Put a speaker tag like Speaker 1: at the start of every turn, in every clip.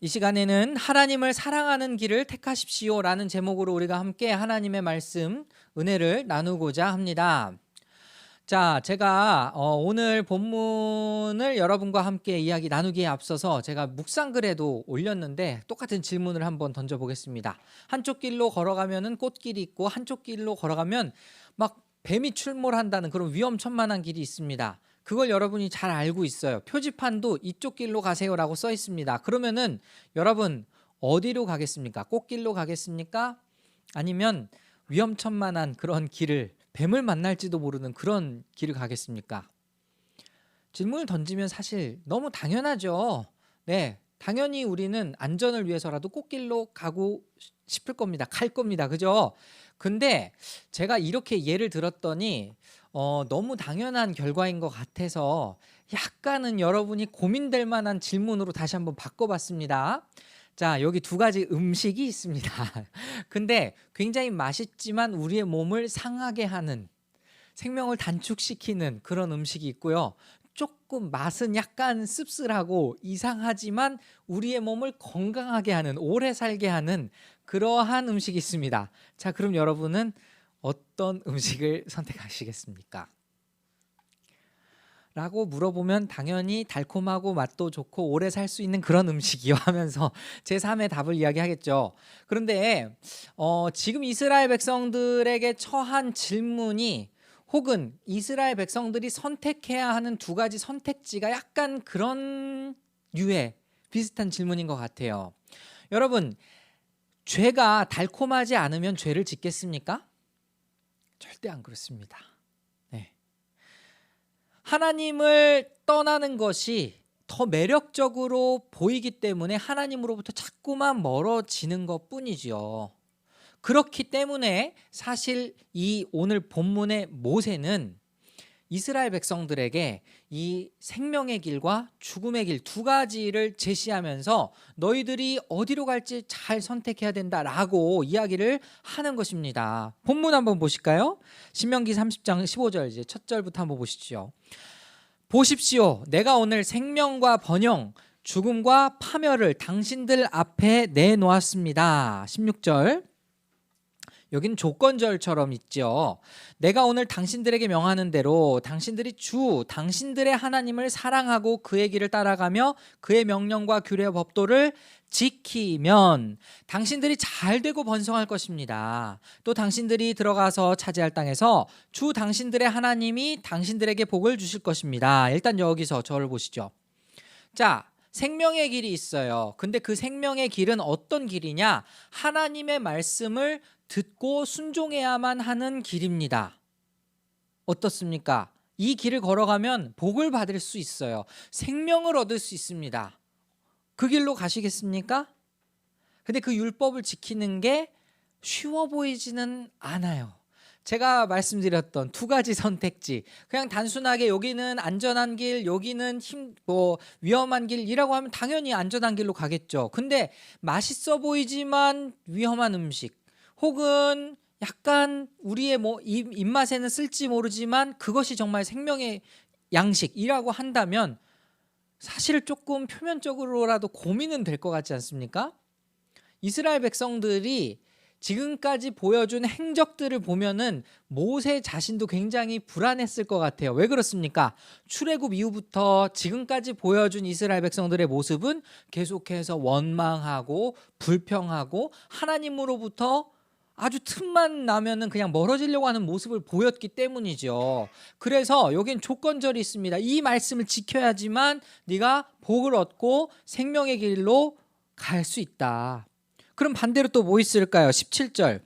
Speaker 1: 이 시간에는 하나님을 사랑하는 길을 택하십시오 라는 제목으로 우리가 함께 하나님의 말씀, 은혜를 나누고자 합니다. 자, 제가 오늘 본문을 여러분과 함께 이야기 나누기에 앞서서 제가 묵상글에도 올렸는데 똑같은 질문을 한번 던져보겠습니다. 한쪽 길로 걸어가면 꽃길이 있고 한쪽 길로 걸어가면 막 뱀이 출몰한다는 그런 위험천만한 길이 있습니다. 그걸 여러분이 잘 알고 있어요. 표지판도 이쪽 길로 가세요라고 써 있습니다. 그러면은 여러분 어디로 가겠습니까? 꽃길로 가겠습니까? 아니면 위험천만한 그런 길을 뱀을 만날지도 모르는 그런 길을 가겠습니까? 질문을 던지면 사실 너무 당연하죠. 네, 당연히 우리는 안전을 위해서라도 꽃길로 가고 싶을 겁니다. 갈 겁니다. 그죠? 근데 제가 이렇게 예를 들었더니 너무 당연한 결과인 것 같아서 약간은 여러분이 고민될 만한 질문으로 다시 한번 바꿔봤습니다. 자, 여기 두 가지 음식이 있습니다. 근데 굉장히 맛있지만 우리의 몸을 상하게 하는, 생명을 단축시키는 그런 음식이 있고요. 조금 맛은 약간 씁쓸하고 이상하지만 우리의 몸을 건강하게 하는, 오래 살게 하는 그러한 음식이 있습니다. 자, 그럼 여러분은 어떤 음식을 선택하시겠습니까? 라고 물어보면 당연히 달콤하고 맛도 좋고 오래 살 수 있는 그런 음식이요 하면서 제3의 답을 이야기하겠죠. 그런데 지금 이스라엘 백성들에게 처한 질문이, 혹은 이스라엘 백성들이 선택해야 하는 두 가지 선택지가 약간 그런 류의 비슷한 질문인 것 같아요. 여러분, 죄가 달콤하지 않으면 죄를 짓겠습니까? 절대 안 그렇습니다. 네. 하나님을 떠나는 것이 더 매력적으로 보이기 때문에 하나님으로부터 자꾸만 멀어지는 것뿐이죠. 그렇기 때문에 사실 이 오늘 본문의 모세는 이스라엘 백성들에게 이 생명의 길과 죽음의 길 두 가지를 제시하면서 너희들이 어디로 갈지 잘 선택해야 된다라고 이야기를 하는 것입니다. 본문 한번 보실까요? 신명기 30장 15절 이제 첫 절부터 한번 보시죠. 보십시오. 내가 오늘 생명과 번영, 죽음과 파멸을 당신들 앞에 내놓았습니다. 16절. 여긴 조건절처럼 있죠. 내가 오늘 당신들에게 명하는 대로 당신들이 당신들의 하나님을 사랑하고 그의 길을 따라가며 그의 명령과 규례와 법도를 지키면 당신들이 잘되고 번성할 것입니다. 또 당신들이 들어가서 차지할 땅에서 주 당신들의 하나님이 당신들에게 복을 주실 것입니다. 일단 여기서 저를 보시죠. 자, 생명의 길이 있어요. 근데 그 생명의 길은 어떤 길이냐? 하나님의 말씀을 듣고 순종해야만 하는 길입니다. 어떻습니까? 이 길을 걸어가면 복을 받을 수 있어요. 생명을 얻을 수 있습니다. 그 길로 가시겠습니까? 근데 그 율법을 지키는 게 쉬워 보이지는 않아요. 제가 말씀드렸던 두 가지 선택지, 그냥 단순하게 여기는 안전한 길, 여기는 위험한 길이라고 하면 당연히 안전한 길로 가겠죠. 근데 맛있어 보이지만 위험한 음식, 혹은 약간 우리의 입맛에는 쓸지 모르지만 그것이 정말 생명의 양식이라고 한다면 사실 조금 표면적으로라도 고민은 될 것 같지 않습니까? 이스라엘 백성들이 지금까지 보여준 행적들을 보면은 모세 자신도 굉장히 불안했을 것 같아요. 왜 그렇습니까? 출애굽 이후부터 지금까지 보여준 이스라엘 백성들의 모습은 계속해서 원망하고 불평하고 하나님으로부터 아주 틈만 나면은 그냥 멀어지려고 하는 모습을 보였기 때문이죠. 그래서 여긴 조건절이 있습니다. 이 말씀을 지켜야지만 네가 복을 얻고 생명의 길로 갈 수 있다. 그럼 반대로 또 뭐 있을까요? 17절.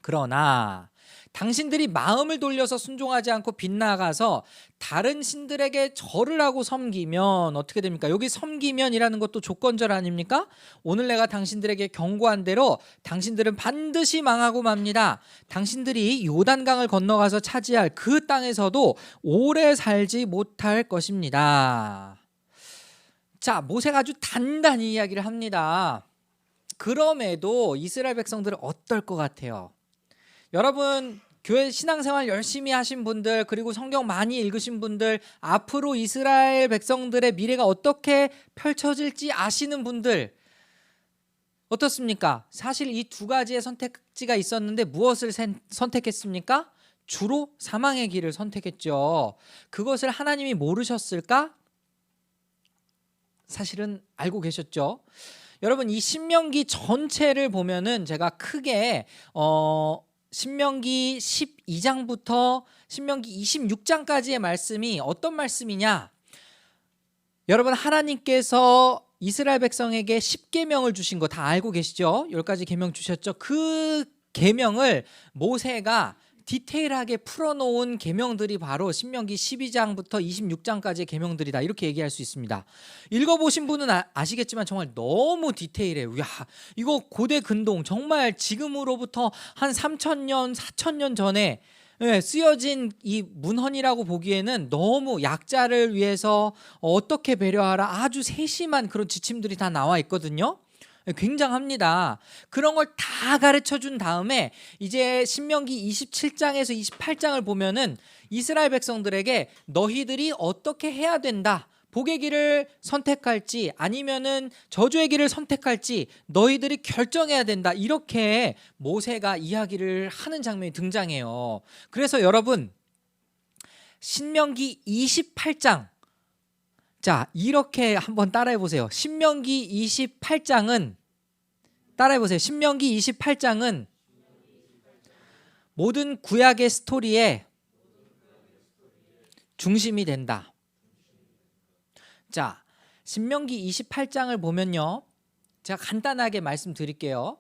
Speaker 1: 그러나 당신들이 마음을 돌려서 순종하지 않고 빗나가서 다른 신들에게 절을 하고 섬기면 어떻게 됩니까? 여기 섬기면이라는 것도 조건절 아닙니까? 오늘 내가 당신들에게 경고한 대로 당신들은 반드시 망하고 맙니다. 당신들이 요단강을 건너가서 차지할 그 땅에서도 오래 살지 못할 것입니다. 자, 모세가 아주 단단히 이야기를 합니다. 그럼에도 이스라엘 백성들은 어떨 것 같아요? 여러분, 교회 신앙생활 열심히 하신 분들, 그리고 성경 많이 읽으신 분들, 앞으로 이스라엘 백성들의 미래가 어떻게 펼쳐질지 아시는 분들 어떻습니까? 사실 이 두 가지의 선택지가 있었는데 무엇을 선택했습니까? 주로 사망의 길을 선택했죠. 그것을 하나님이 모르셨을까? 사실은 알고 계셨죠. 여러분, 이 신명기 전체를 보면은 제가 크게 신명기 12장부터 신명기 26장까지의 말씀이 어떤 말씀이냐? 여러분, 하나님께서 이스라엘 백성에게 10계명을 주신 거 다 알고 계시죠? 10가지 계명 주셨죠? 그 계명을 모세가 디테일하게 풀어놓은 계명들이 바로 신명기 12장부터 26장까지의 계명들이다, 이렇게 얘기할 수 있습니다. 읽어보신 분은 아시겠지만 정말 너무 디테일해요. 야, 이거 고대 근동, 정말 지금으로부터 한 3,000년, 4,000년 전에 쓰여진 이 문헌이라고 보기에는 너무 약자를 위해서 어떻게 배려하라, 아주 세심한 그런 지침들이 다 나와 있거든요. 굉장합니다. 그런 걸 다 가르쳐 준 다음에 이제 신명기 27장에서 28장을 보면은 이스라엘 백성들에게 너희들이 어떻게 해야 된다, 복의 길을 선택할지 아니면은 저주의 길을 선택할지 너희들이 결정해야 된다, 이렇게 모세가 이야기를 하는 장면이 등장해요. 그래서 여러분, 신명기 28장, 자, 이렇게 한번 따라해 보세요. 신명기 28장은, 따라해 보세요. 신명기 28장은 모든 구약의 스토리의 중심이 된다. 자, 신명기 28장을 보면요, 제가 간단하게 말씀드릴게요.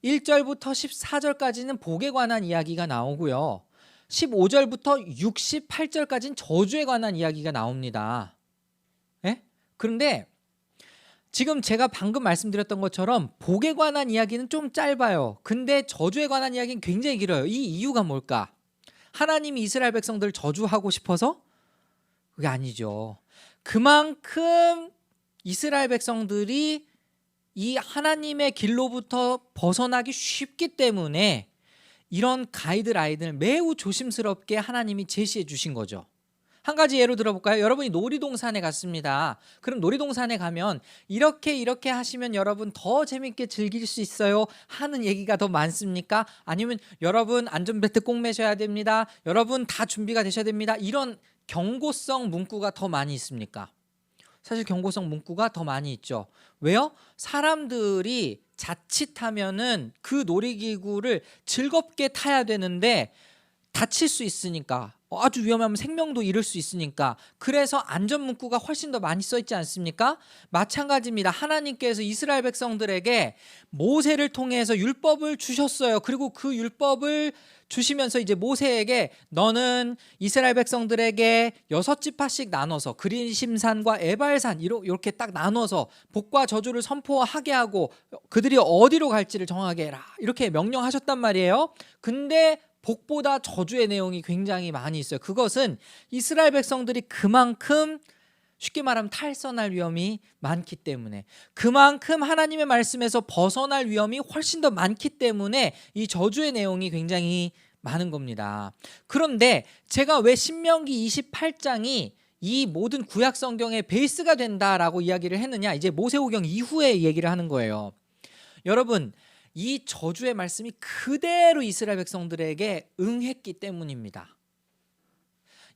Speaker 1: 1절부터 14절까지는 복에 관한 이야기가 나오고요, 15절부터 68절까지는 저주에 관한 이야기가 나옵니다. 예? 그런데 지금 제가 방금 말씀드렸던 것처럼 복에 관한 이야기는 좀 짧아요. 근데 저주에 관한 이야기는 굉장히 길어요. 이 이유가 뭘까? 하나님이 이스라엘 백성들을 저주하고 싶어서? 그게 아니죠. 그만큼 이스라엘 백성들이 이 하나님의 길로부터 벗어나기 쉽기 때문에 이런 가이드라인을 매우 조심스럽게 하나님이 제시해 주신 거죠. 한 가지 예로 들어볼까요? 여러분이 놀이동산에 갔습니다. 그럼 놀이동산에 가면 이렇게 하시면 여러분 더 재밌게 즐길 수 있어요 하는 얘기가 더 많습니까? 아니면 여러분 안전벨트 꼭 매셔야 됩니다, 여러분 다 준비가 되셔야 됩니다, 이런 경고성 문구가 더 많이 있습니까? 사실 경고성 문구가 더 많이 있죠. 왜요? 사람들이 자칫하면은 그 놀이기구를 즐겁게 타야 되는데 다칠 수 있으니까, 아주 위험하면 생명도 잃을 수 있으니까, 그래서 안전 문구가 훨씬 더 많이 써 있지 않습니까? 마찬가지입니다. 하나님께서 이스라엘 백성들에게 모세를 통해서 율법을 주셨어요. 그리고 그 율법을 주시면서 이제 모세에게 너는 이스라엘 백성들에게 6지파씩 나눠서 그리심산과 에발산 이렇게 딱 나눠서 복과 저주를 선포하게 하고 그들이 어디로 갈지를 정하게 해라, 이렇게 명령하셨단 말이에요. 근데 복보다 저주의 내용이 굉장히 많이 있어요. 그것은 이스라엘 백성들이 그만큼, 쉽게 말하면 탈선할 위험이 많기 때문에, 그만큼 하나님의 말씀에서 벗어날 위험이 훨씬 더 많기 때문에 이 저주의 내용이 굉장히 많은 겁니다. 그런데 제가 왜 신명기 28장이 이 모든 구약 성경의 베이스가 된다라고 이야기를 했느냐, 이제 모세오경 이후에 얘기를 하는 거예요. 여러분, 이 저주의 말씀이 그대로 이스라엘 백성들에게 응했기 때문입니다.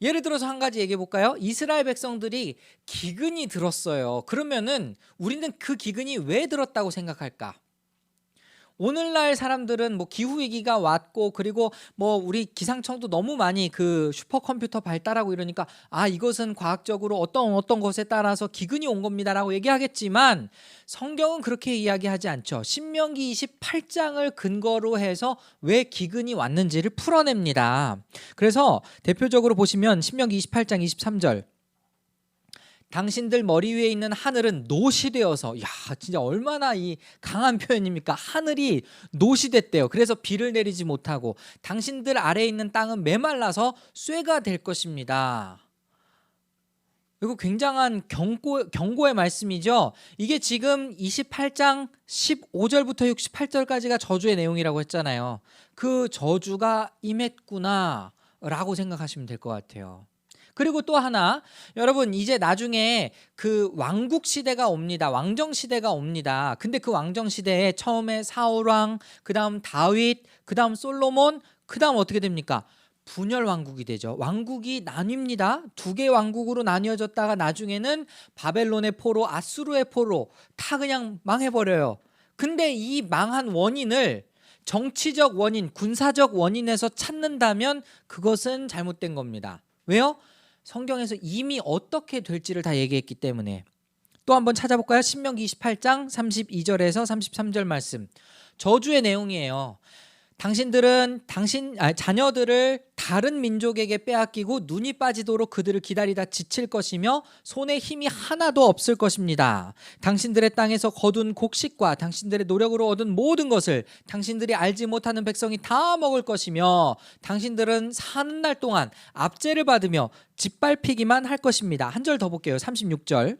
Speaker 1: 예를 들어서 한 가지 얘기해 볼까요? 이스라엘 백성들이 기근이 들었어요. 그러면은 우리는 그 기근이 왜 들었다고 생각할까? 오늘날 사람들은 뭐 기후위기가 왔고, 그리고 뭐 우리 기상청도 너무 많이 그 슈퍼컴퓨터 발달하고 이러니까 이것은 과학적으로 어떤 것에 따라서 기근이 온 겁니다라고 얘기하겠지만, 성경은 그렇게 이야기하지 않죠. 신명기 28장을 근거로 해서 왜 기근이 왔는지를 풀어냅니다. 그래서 대표적으로 보시면 신명기 28장 23절, 당신들 머리 위에 있는 하늘은 노시 되어서, 야, 진짜 얼마나 이 강한 표현입니까? 하늘이 노시 됐대요. 그래서 비를 내리지 못하고 당신들 아래에 있는 땅은 메말라서 쇠가 될 것입니다. 이거 굉장한 경고의 말씀이죠. 이게 지금 28장 15절부터 68절까지가 저주의 내용이라고 했잖아요. 그 저주가 임했구나라고 생각하시면 될 것 같아요. 그리고 또 하나, 여러분 이제 나중에 그 왕국 시대가 옵니다. 왕정 시대가 옵니다. 근데 그 왕정 시대에 처음에 사울왕, 그다음 다윗, 그다음 솔로몬, 그다음 어떻게 됩니까? 분열 왕국이 되죠. 왕국이 나뉩니다. 두 개 왕국으로 나뉘어졌다가 나중에는 바벨론의 포로, 아수르의 포로 다 그냥 망해버려요. 근데 이 망한 원인을 정치적 원인, 군사적 원인에서 찾는다면 그것은 잘못된 겁니다. 왜요? 성경에서 이미 어떻게 될지를 다 얘기했기 때문에. 또 한번 찾아볼까요? 신명기 28장 32절에서 33절 말씀. 저주의 내용이에요. 당신들은 자녀들을 다른 민족에게 빼앗기고 눈이 빠지도록 그들을 기다리다 지칠 것이며 손에 힘이 하나도 없을 것입니다. 당신들의 땅에서 거둔 곡식과 당신들의 노력으로 얻은 모든 것을 당신들이 알지 못하는 백성이 다 먹을 것이며 당신들은 사는 날 동안 압제를 받으며 짓밟히기만 할 것입니다. 한 절 더 볼게요. 36절.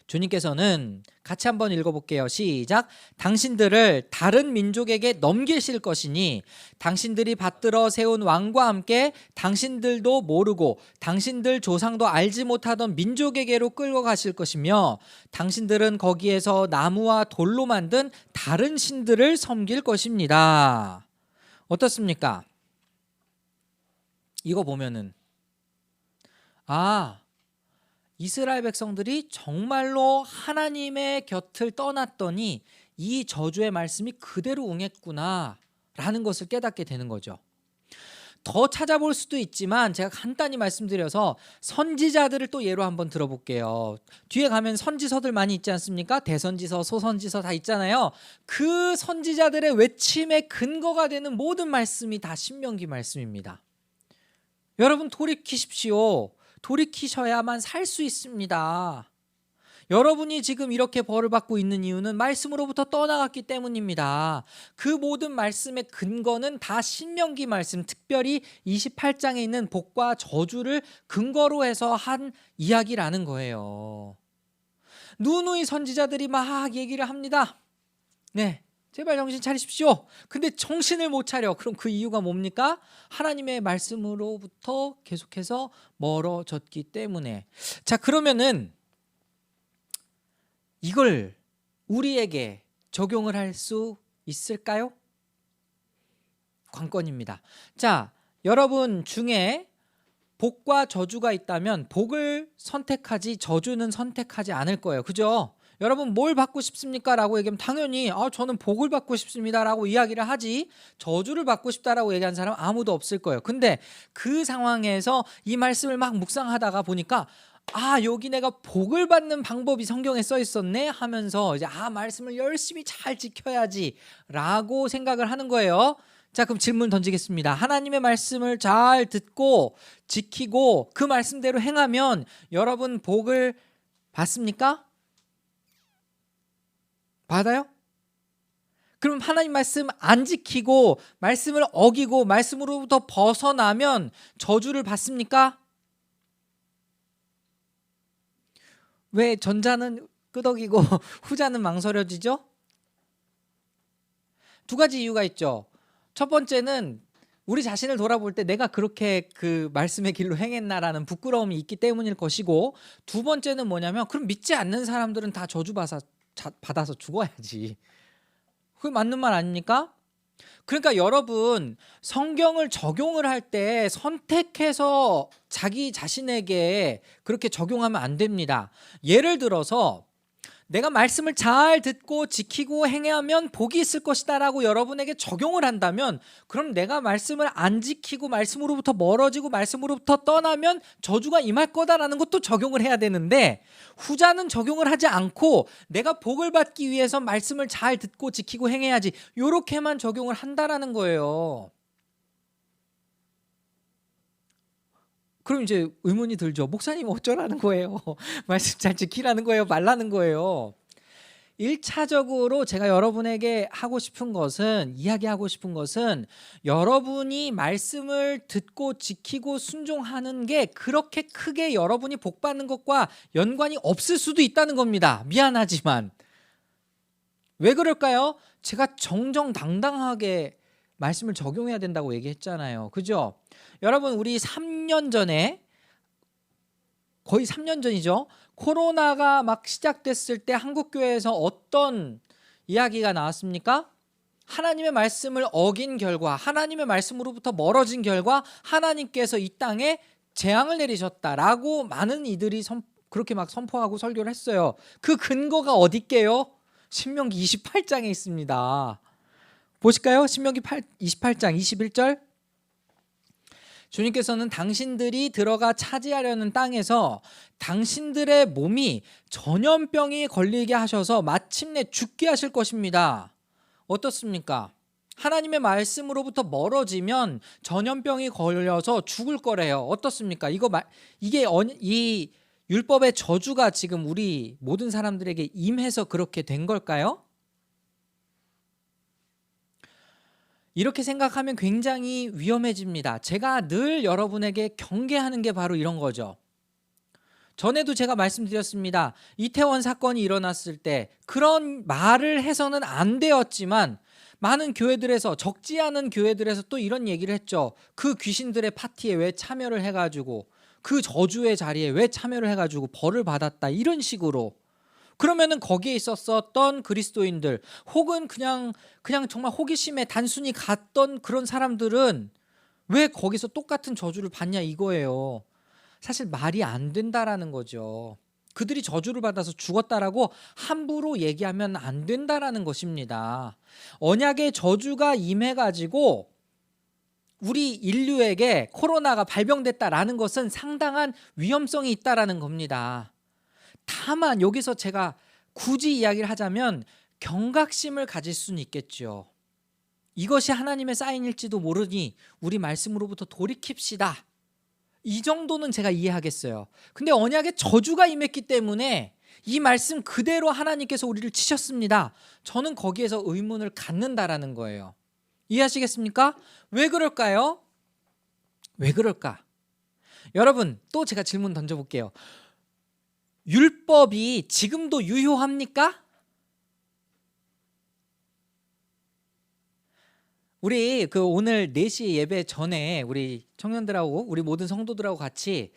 Speaker 1: 주님께서는 같이 한번 읽어볼게요. 시작. 당신들을 다른 민족에게 넘기실 것이니 당신들이 받들어 세운 왕과 함께 당신들도 모르고 당신들 조상도 알지 못하던 민족에게로 끌고 가실 것이며 당신들은 거기에서 나무와 돌로 만든 다른 신들을 섬길 것입니다. 어떻습니까? 이거 보면은 이스라엘 백성들이 정말로 하나님의 곁을 떠났더니 이 저주의 말씀이 그대로 응했구나라는 것을 깨닫게 되는 거죠. 더 찾아볼 수도 있지만 제가 간단히 말씀드려서 선지자들을 또 예로 한번 들어볼게요. 뒤에 가면 선지서들 많이 있지 않습니까? 대선지서, 소선지서 다 있잖아요. 그 선지자들의 외침의 근거가 되는 모든 말씀이 다 신명기 말씀입니다. 여러분 돌이키십시오. 돌이키셔야만 살 수 있습니다. 여러분이 지금 이렇게 벌을 받고 있는 이유는 말씀으로부터 떠나갔기 때문입니다. 그 모든 말씀의 근거는 다 신명기 말씀, 특별히 28장에 있는 복과 저주를 근거로 해서 한 이야기라는 거예요. 누누이 선지자들이 막 얘기를 합니다. 네, 제발 정신 차리십시오. 근데 정신을 못 차려. 그럼 그 이유가 뭡니까? 하나님의 말씀으로부터 계속해서 멀어졌기 때문에. 자, 그러면은 이걸 우리에게 적용을 할 수 있을까요? 관건입니다. 자, 여러분 중에 복과 저주가 있다면 복을 선택하지 저주는 선택하지 않을 거예요. 그죠? 여러분 뭘 받고 싶습니까? 라고 얘기하면 당연히 저는 복을 받고 싶습니다 라고 이야기를 하지 저주를 받고 싶다라고 얘기한 사람 아무도 없을 거예요. 근데 그 상황에서 이 말씀을 막 묵상하다가 보니까 여기 내가 복을 받는 방법이 성경에 써 있었네 하면서 이제 말씀을 열심히 잘 지켜야지 라고 생각을 하는 거예요. 자, 그럼 질문 던지겠습니다. 하나님의 말씀을 잘 듣고 지키고 그 말씀대로 행하면 여러분 복을 받습니까? 받아요? 그럼 하나님 말씀 안 지키고 말씀을 어기고 말씀으로부터 벗어나면 저주를 받습니까? 왜 전자는 끄덕이고 후자는 망설여지죠? 두 가지 이유가 있죠. 첫 번째는 우리 자신을 돌아볼 때 내가 그렇게 그 말씀의 길로 행했나라는 부끄러움이 있기 때문일 것이고, 두 번째는 뭐냐면 그럼 믿지 않는 사람들은 다 받아서 죽어야지. 그게 맞는 말 아닙니까? 그러니까 여러분 성경을 적용을 할 때 선택해서 자기 자신에게 그렇게 적용하면 안 됩니다. 예를 들어서 내가 말씀을 잘 듣고 지키고 행하면 복이 있을 것이다 라고 여러분에게 적용을 한다면, 그럼 내가 말씀을 안 지키고 말씀으로부터 멀어지고 말씀으로부터 떠나면 저주가 임할 거다라는 것도 적용을 해야 되는데, 후자는 적용을 하지 않고 내가 복을 받기 위해서 말씀을 잘 듣고 지키고 행해야지 이렇게만 적용을 한다라는 거예요. 그럼 이제 의문이 들죠. 목사님 어쩌라는 거예요? 말씀 잘 지키라는 거예요? 말라는 거예요? 1차적으로 제가 여러분에게 이야기하고 싶은 것은 여러분이 말씀을 듣고 지키고 순종하는 게 그렇게 크게 여러분이 복받는 것과 연관이 없을 수도 있다는 겁니다. 미안하지만. 왜 그럴까요? 제가 정정당당하게 말씀을 적용해야 된다고 얘기했잖아요. 그죠? 여러분, 우리 3년 전에, 거의 3년 전이죠. 코로나가 막 시작됐을 때 한국교회에서 어떤 이야기가 나왔습니까? 하나님의 말씀을 어긴 결과, 하나님의 말씀으로부터 멀어진 결과 하나님께서 이 땅에 재앙을 내리셨다라고 많은 이들이 그렇게 막 선포하고 설교를 했어요. 그 근거가 어디 있게요? 신명기 28장에 있습니다. 보실까요? 신명기 28장 21절. 주님께서는 당신들이 들어가 차지하려는 땅에서 당신들의 몸이 전염병이 걸리게 하셔서 마침내 죽게 하실 것입니다. 어떻습니까? 하나님의 말씀으로부터 멀어지면 전염병이 걸려서 죽을 거래요. 어떻습니까? 이 율법의 저주가 지금 우리 모든 사람들에게 임해서 그렇게 된 걸까요? 이렇게 생각하면 굉장히 위험해집니다. 제가 늘 여러분에게 경계하는 게 바로 이런 거죠. 전에도 제가 말씀드렸습니다. 이태원 사건이 일어났을 때 그런 말을 해서는 안 되었지만 많은 교회들에서, 적지 않은 교회들에서 또 이런 얘기를 했죠. 그 귀신들의 파티에 왜 참여를 해가지고, 그 저주의 자리에 왜 참여를 해가지고 벌을 받았다, 이런 식으로. 그러면은 거기에 있었던 그리스도인들, 혹은 그냥 정말 호기심에 단순히 갔던 그런 사람들은 왜 거기서 똑같은 저주를 받냐, 이거예요. 사실 말이 안 된다라는 거죠. 그들이 저주를 받아서 죽었다라고 함부로 얘기하면 안 된다라는 것입니다. 언약의 저주가 임해가지고 우리 인류에게 코로나가 발병됐다라는 것은 상당한 위험성이 있다라는 겁니다. 다만 여기서 제가 굳이 이야기를 하자면 경각심을 가질 수는 있겠죠. 이것이 하나님의 사인일지도 모르니 우리 말씀으로부터 돌이킵시다. 이 정도는 제가 이해하겠어요. 근데 언약의 저주가 임했기 때문에 이 말씀 그대로 하나님께서 우리를 치셨습니다. 저는 거기에서 의문을 갖는다라는 거예요. 이해하시겠습니까? 왜 그럴까요? 왜 그럴까? 여러분, 또 제가 질문 던져볼게요. 율법이 지금도 유효합니까? 우리 오늘 4시 예배 전에 우리 청년들하고 우리 모든 성도들하고 같이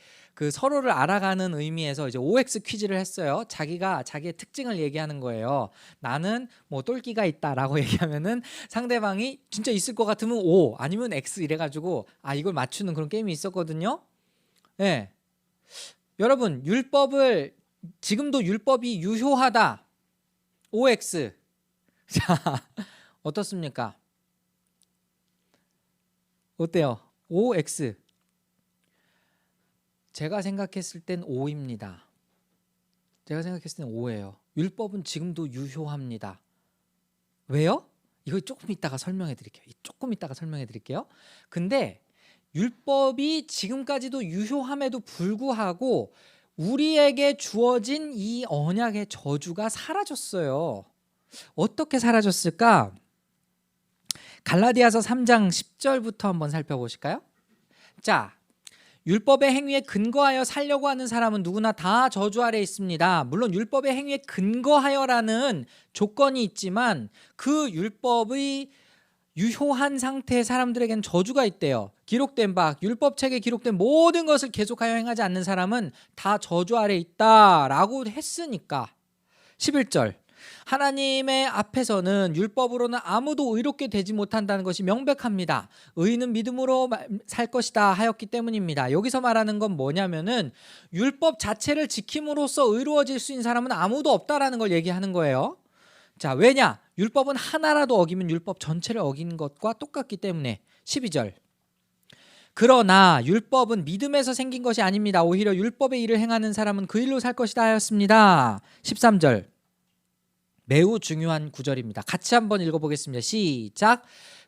Speaker 1: 서로를 알아가는 의미에서 이제 OX 퀴즈를 했어요. 자기가 자기의 특징을 얘기하는 거예요. 나는 뭐 똘끼가 있다라고 얘기하면은 상대방이 진짜 있을 것 같으면 O 아니면 X 이래가지고 이걸 맞추는 그런 게임이 있었거든요. 네. 여러분, 지금도 율법이 유효하다. OX. 자, 어떻습니까? 어때요? OX. 제가 생각했을 땐 O입니다. 제가 생각했을 땐 O예요. 율법은 지금도 유효합니다. 왜요? 이거 조금 이따가 설명해 드릴게요. 근데 율법이 지금까지도 유효함에도 불구하고 우리에게 주어진 이 언약의 저주가 사라졌어요. 어떻게 사라졌을까? 갈라디아서 3장 10절부터 한번 살펴보실까요? 자, 율법의 행위에 근거하여 살려고 하는 사람은 누구나 다 저주 아래 있습니다. 물론 율법의 행위에 근거하여라는 조건이 있지만 그 율법의 유효한 상태의 사람들에게는 저주가 있대요. 기록된 바 율법책에 기록된 모든 것을 계속하여 행하지 않는 사람은 다 저주 아래 있다라고 했으니까. 11절. 하나님의 앞에서는 율법으로는 아무도 의롭게 되지 못한다는 것이 명백합니다. 의인은 믿음으로 살 것이다 하였기 때문입니다. 여기서 말하는 건 뭐냐면은 율법 자체를 지킴으로써 의로워질 수 있는 사람은 아무도 없다라는 걸 얘기하는 거예요. 자, 왜냐? 율법은 하나라도 어기면 율법 전체를 어긴 것과 똑같기 때문에. 12절. 그러나 율법은 믿음에서 생긴 것이 아닙니다. 오히려 율법의 일을 행하는 사람은 그 일로 살 것이다 하였습니다. 13절. 매우 중요한 구절입니다. 같이 한번 읽어보겠습니다. 시작.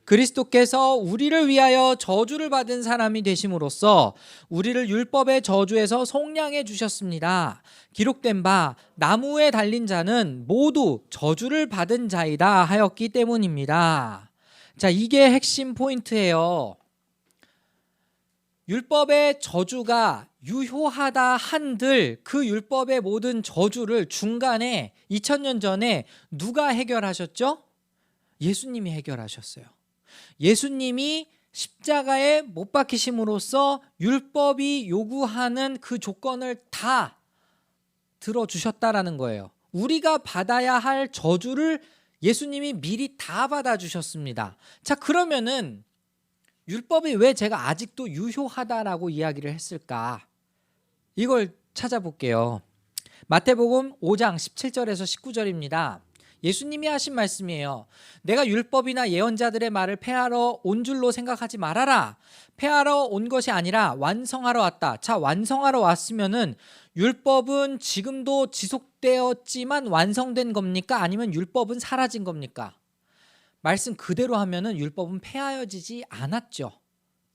Speaker 1: 그리스도께서 우리를 위하여 저주를 받은 사람이 되심으로써 우리를 율법의 저주에서 속량해 주셨습니다. 기록된 바 나무에 달린 자는 모두 저주를 받은 자이다 하였기 때문입니다. 자, 이게 핵심 포인트예요. 율법의 저주가 유효하다 한들 그 율법의 모든 저주를 중간에 2000년 전에 누가 해결하셨죠? 예수님이 해결하셨어요. 예수님이 십자가에 못 박히심으로써 율법이 요구하는 그 조건을 다 들어주셨다라는 거예요. 우리가 받아야 할 저주를 예수님이 미리 다 받아주셨습니다. 자, 그러면은 율법이 왜 제가 아직도 유효하다라고 이야기를 했을까? 이걸 찾아볼게요. 마태복음 5장 17절에서 19절입니다. 예수님이 하신 말씀이에요. 내가 율법이나 예언자들의 말을 폐하러 온 줄로 생각하지 말아라. 폐하러 온 것이 아니라 완성하러 왔다. 자, 완성하러 왔으면은 율법은 지금도 지속되었지만 완성된 겁니까? 아니면 율법은 사라진 겁니까? 말씀 그대로 하면은 율법은 폐하여지지 않았죠.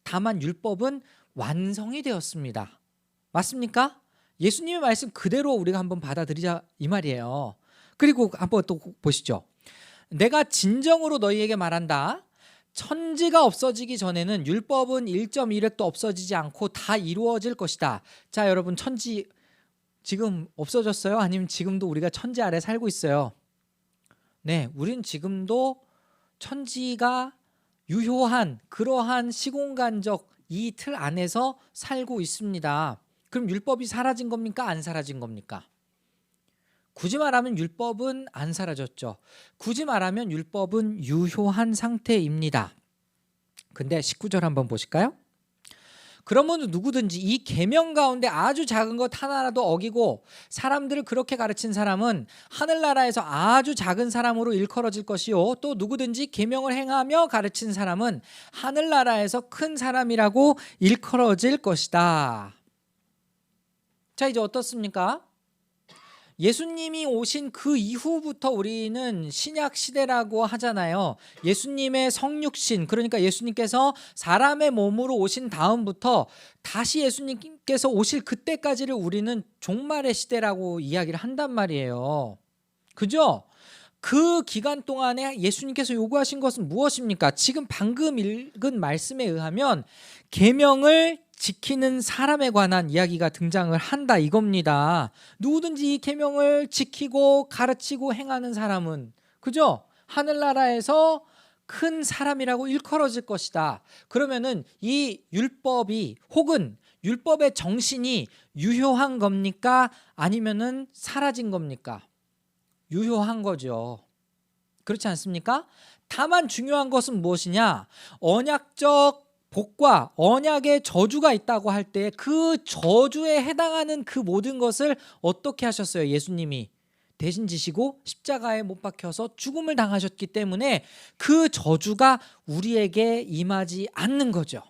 Speaker 1: 다만 율법은 완성이 되었습니다. 맞습니까? 예수님의 말씀 그대로 우리가 한번 받아들이자 이 말이에요. 그리고 한번 또 보시죠. 내가 진정으로 너희에게 말한다. 천지가 없어지기 전에는 율법은 1.1획도 없어지지 않고 다 이루어질 것이다. 자, 여러분, 천지 지금 없어졌어요? 아니면 지금도 우리가 천지 아래 살고 있어요? 네, 우린 지금도 천지가 유효한 그러한 시공간적 이 틀 안에서 살고 있습니다. 그럼 율법이 사라진 겁니까? 안 사라진 겁니까? 굳이 말하면 율법은 안 사라졌죠. 굳이 말하면 율법은 유효한 상태입니다. 근데 19절 한번 보실까요? 그러면 누구든지 이 계명 가운데 아주 작은 것 하나라도 어기고 사람들을 그렇게 가르친 사람은 하늘나라에서 아주 작은 사람으로 일컬어질 것이요, 또 누구든지 계명을 행하며 가르친 사람은 하늘나라에서 큰 사람이라고 일컬어질 것이다. 자, 이제 어떻습니까? 예수님이 오신 그 이후부터 우리는 신약 시대라고 하잖아요. 예수님의 성육신, 그러니까 예수님께서 사람의 몸으로 오신 다음부터 다시 예수님께서 오실 그때까지를 우리는 종말의 시대라고 이야기를 한단 말이에요. 그죠? 그 기간 동안에 예수님께서 요구하신 것은 무엇입니까? 지금 방금 읽은 말씀에 의하면 계명을 지키는 사람에 관한 이야기가 등장을 한다 이겁니다. 누구든지 이 계명을 지키고 가르치고 행하는 사람은, 그죠? 하늘나라에서 큰 사람이라고 일컬어질 것이다. 그러면은 이 율법이 혹은 율법의 정신이 유효한 겁니까? 아니면은 사라진 겁니까? 유효한 거죠. 그렇지 않습니까? 다만 중요한 것은 무엇이냐? 언약적 복과 언약의 저주가 있다고 할 때 그 저주에 해당하는 그 모든 것을 어떻게 하셨어요? 예수님이 대신 지시고 십자가에 못 박혀서 죽음을 당하셨기 때문에 그 저주가 우리에게 임하지 않는 거죠.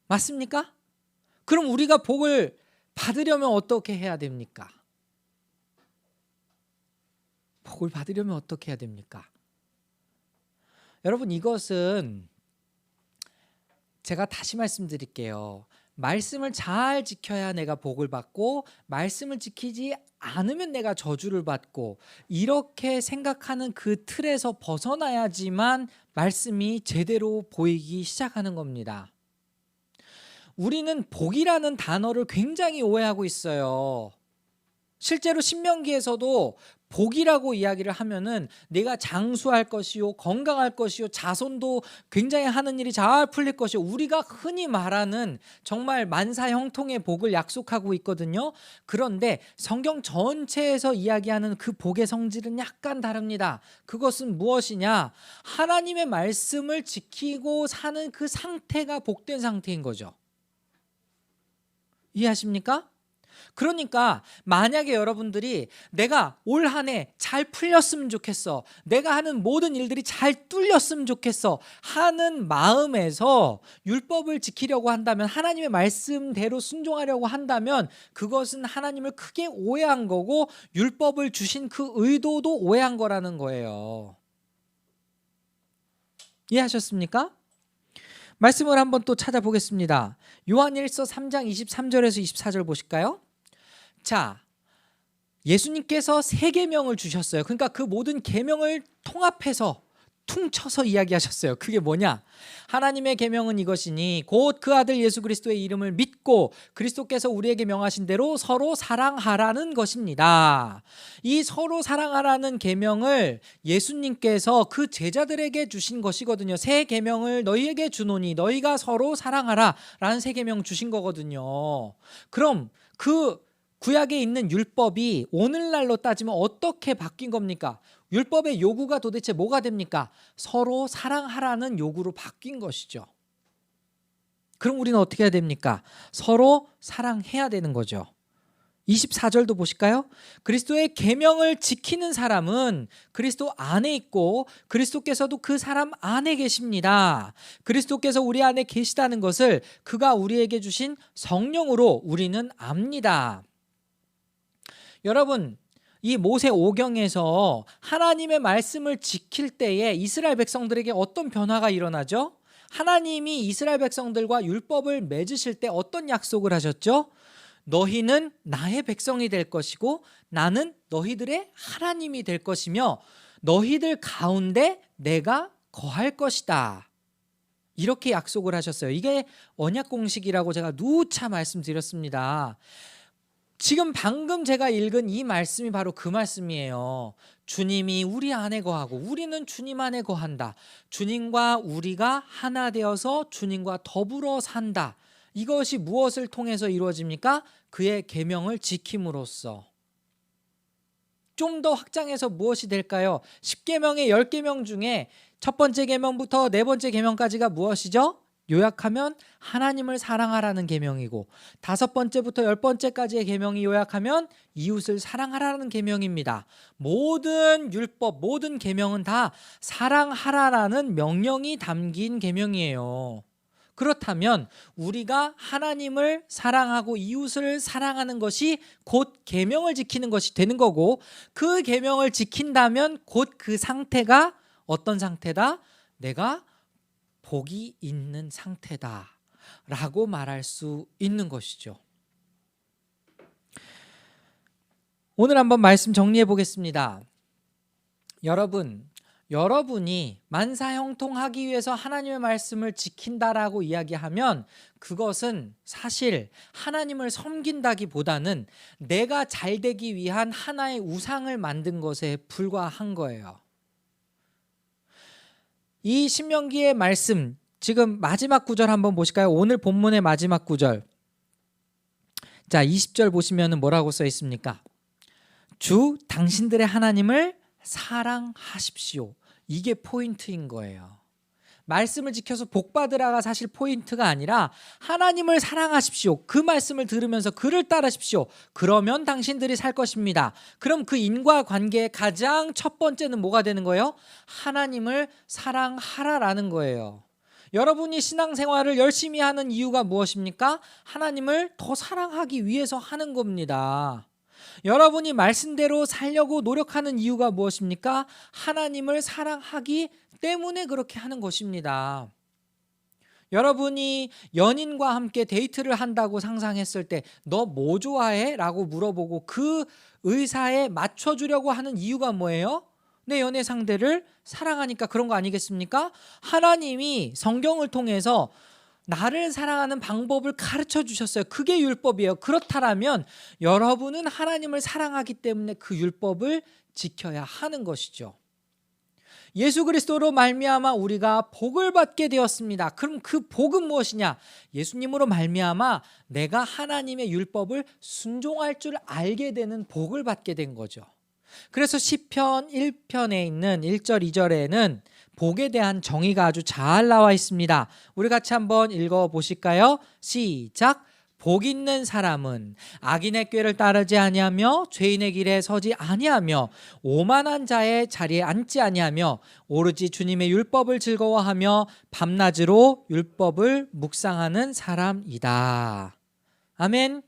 Speaker 1: 맞습니까? 그럼 우리가 복을 받으려면 어떻게 해야 됩니까? 복을 받으려면 어떻게 해야 됩니까? 여러분, 이것은 제가 다시 말씀드릴게요. 말씀을 잘 지켜야 내가 복을 받고 말씀을 지키지 않으면 내가 저주를 받고 이렇게 생각하는 그 틀에서 벗어나야지만 말씀이 제대로 보이기 시작하는 겁니다. 우리는 복이라는 단어를 굉장히 오해하고 있어요. 실제로 신명기에서도 복이라고 이야기를 하면은 내가 장수할 것이요, 건강할 것이요, 자손도 굉장히 하는 일이 잘 풀릴 것이요, 우리가 흔히 말하는 정말 만사 형통의 복을 약속하고 있거든요. 그런데 성경 전체에서 이야기하는 그 복의 성질은 약간 다릅니다. 그것은 무엇이냐? 하나님의 말씀을 지키고 사는 그 상태가 복된 상태인 거죠. 이해하십니까? 그러니까 만약에 여러분들이 내가 올 한 해 잘 풀렸으면 좋겠어, 내가 하는 모든 일들이 잘 뚫렸으면 좋겠어 하는 마음에서 율법을 지키려고 한다면, 하나님의 말씀대로 순종하려고 한다면 그것은 하나님을 크게 오해한 거고 율법을 주신 그 의도도 오해한 거라는 거예요. 이해하셨습니까? 말씀을 한번 또 찾아보겠습니다. 요한일서 3장 23절에서 24절 보실까요? 자, 예수님께서 세 계명을 주셨어요. 그러니까 그 모든 계명을 통합해서 퉁쳐서 이야기하셨어요. 그게 뭐냐? 하나님의 계명은 이것이니 곧 그 아들 예수 그리스도의 이름을 믿고 그리스도께서 우리에게 명하신 대로 서로 사랑하라는 것입니다. 이 서로 사랑하라는 계명을 예수님께서 그 제자들에게 주신 것이거든요. 새 계명을 너희에게 주노니 너희가 서로 사랑하라라는 새 계명 주신 거거든요. 그럼 그 구약에 있는 율법이 오늘날로 따지면 어떻게 바뀐 겁니까? 율법의 요구가 도대체 뭐가 됩니까? 서로 사랑하라는 요구로 바뀐 것이죠. 그럼 우리는 어떻게 해야 됩니까? 서로 사랑해야 되는 거죠. 24절도 보실까요? 그리스도의 계명을 지키는 사람은 그리스도 안에 있고 그리스도께서도 그 사람 안에 계십니다. 그리스도께서 우리 안에 계시다는 것을 그가 우리에게 주신 성령으로 우리는 압니다. 여러분, 이 모세 오경에서 하나님의 말씀을 지킬 때에 이스라엘 백성들에게 어떤 변화가 일어나죠? 하나님이 이스라엘 백성들과 율법을 맺으실 때 어떤 약속을 하셨죠? 너희는 나의 백성이 될 것이고 나는 너희들의 하나님이 될 것이며 너희들 가운데 내가 거할 것이다. 이렇게 약속을 하셨어요. 이게 언약 공식이라고 제가 누차 말씀드렸습니다. 지금 방금 제가 읽은 이 말씀이 바로 그 말씀이에요. 주님이 우리 안에 거하고 우리는 주님 안에 거한다. 주님과 우리가 하나 되어서 주님과 더불어 산다. 이것이 무엇을 통해서 이루어집니까? 그의 계명을 지킴으로써. 좀 더 확장해서 무엇이 될까요? 10계명의 10계명 중에 첫 번째 계명부터 네 번째 계명까지가 무엇이죠? 요약하면 하나님을 사랑하라는 계명이고 다섯 번째부터 열 번째까지의 계명이 요약하면 이웃을 사랑하라는 계명입니다. 모든 율법, 모든 계명은 다 사랑하라라는 명령이 담긴 계명이에요. 그렇다면 우리가 하나님을 사랑하고 이웃을 사랑하는 것이 곧 계명을 지키는 것이 되는 거고 그 계명을 지킨다면 곧 그 상태가 어떤 상태다? 내가 복이 있는 상태다 라고 말할 수 있는 것이죠. 오늘 한번 말씀 정리해 보겠습니다. 여러분이 만사형통하기 위해서 하나님의 말씀을 지킨다라고 이야기하면 그것은 사실 하나님을 섬긴다기보다는 내가 잘되기 위한 하나의 우상을 만든 것에 불과한 거예요. 이 신명기의 말씀 지금 마지막 구절 한번 보실까요? 오늘 본문의 마지막 구절. 자, 20절 보시면 뭐라고 써 있습니까? 주 당신들의 하나님을 사랑하십시오. 이게 포인트인 거예요. 말씀을 지켜서 복 받으라가 사실 포인트가 아니라 하나님을 사랑하십시오. 그 말씀을 들으면서 그를 따르십시오. 그러면 당신들이 살 것입니다. 그럼 그 인과관계의 가장 첫 번째는 뭐가 되는 거예요? 하나님을 사랑하라라는 거예요. 여러분이 신앙생활을 열심히 하는 이유가 무엇입니까? 하나님을 더 사랑하기 위해서 하는 겁니다. 여러분이 말씀대로 살려고 노력하는 이유가 무엇입니까? 하나님을 사랑하기 때문에 그렇게 하는 것입니다. 여러분이 연인과 함께 데이트를 한다고 상상했을 때 너 뭐 좋아해? 라고 물어보고 그 의사에 맞춰주려고 하는 이유가 뭐예요? 내 연애 상대를 사랑하니까 그런 거 아니겠습니까? 하나님이 성경을 통해서 나를 사랑하는 방법을 가르쳐 주셨어요. 그게 율법이에요. 그렇다면 여러분은 하나님을 사랑하기 때문에 그 율법을 지켜야 하는 것이죠. 예수 그리스도로 말미암아 우리가 복을 받게 되었습니다. 그럼 그 복은 무엇이냐? 예수님으로 말미암아 내가 하나님의 율법을 순종할 줄 알게 되는 복을 받게 된 거죠. 그래서 시편 1편에 있는 1절 2절에는 복에 대한 정의가 아주 잘 나와 있습니다. 우리 같이 한번 읽어보실까요? 시작! 복 있는 사람은 악인의 꾀를 따르지 아니하며 죄인의 길에 서지 아니하며 오만한 자의 자리에 앉지 아니하며 오로지 주님의 율법을 즐거워하며 밤낮으로 율법을 묵상하는 사람이다. 아멘.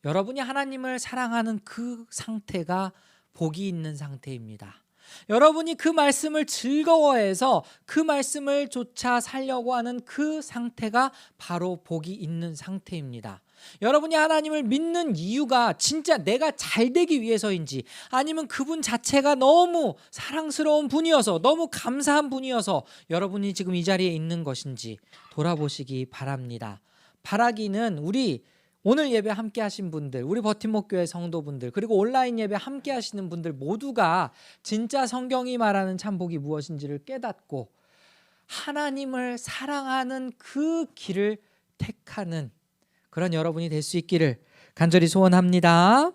Speaker 1: 여러분이 하나님을 사랑하는 그 상태가 복이 있는 상태입니다. 여러분이 그 말씀을 즐거워해서 그 말씀을 쫓아 살려고 하는 그 상태가 바로 복이 있는 상태입니다. 여러분이 하나님을 믿는 이유가 진짜 내가 잘 되기 위해서인지, 아니면 그분 자체가 너무 사랑스러운 분이어서, 너무 감사한 분이어서 여러분이 지금 이 자리에 있는 것인지 돌아보시기 바랍니다. 바라기는 우리 오늘 예배 함께 하신 분들, 우리 버팀목교회 성도분들, 그리고 온라인 예배 함께 하시는 분들 모두가 진짜 성경이 말하는 참복이 무엇인지를 깨닫고 하나님을 사랑하는 그 길을 택하는 그런 여러분이 될 수 있기를 간절히 소원합니다.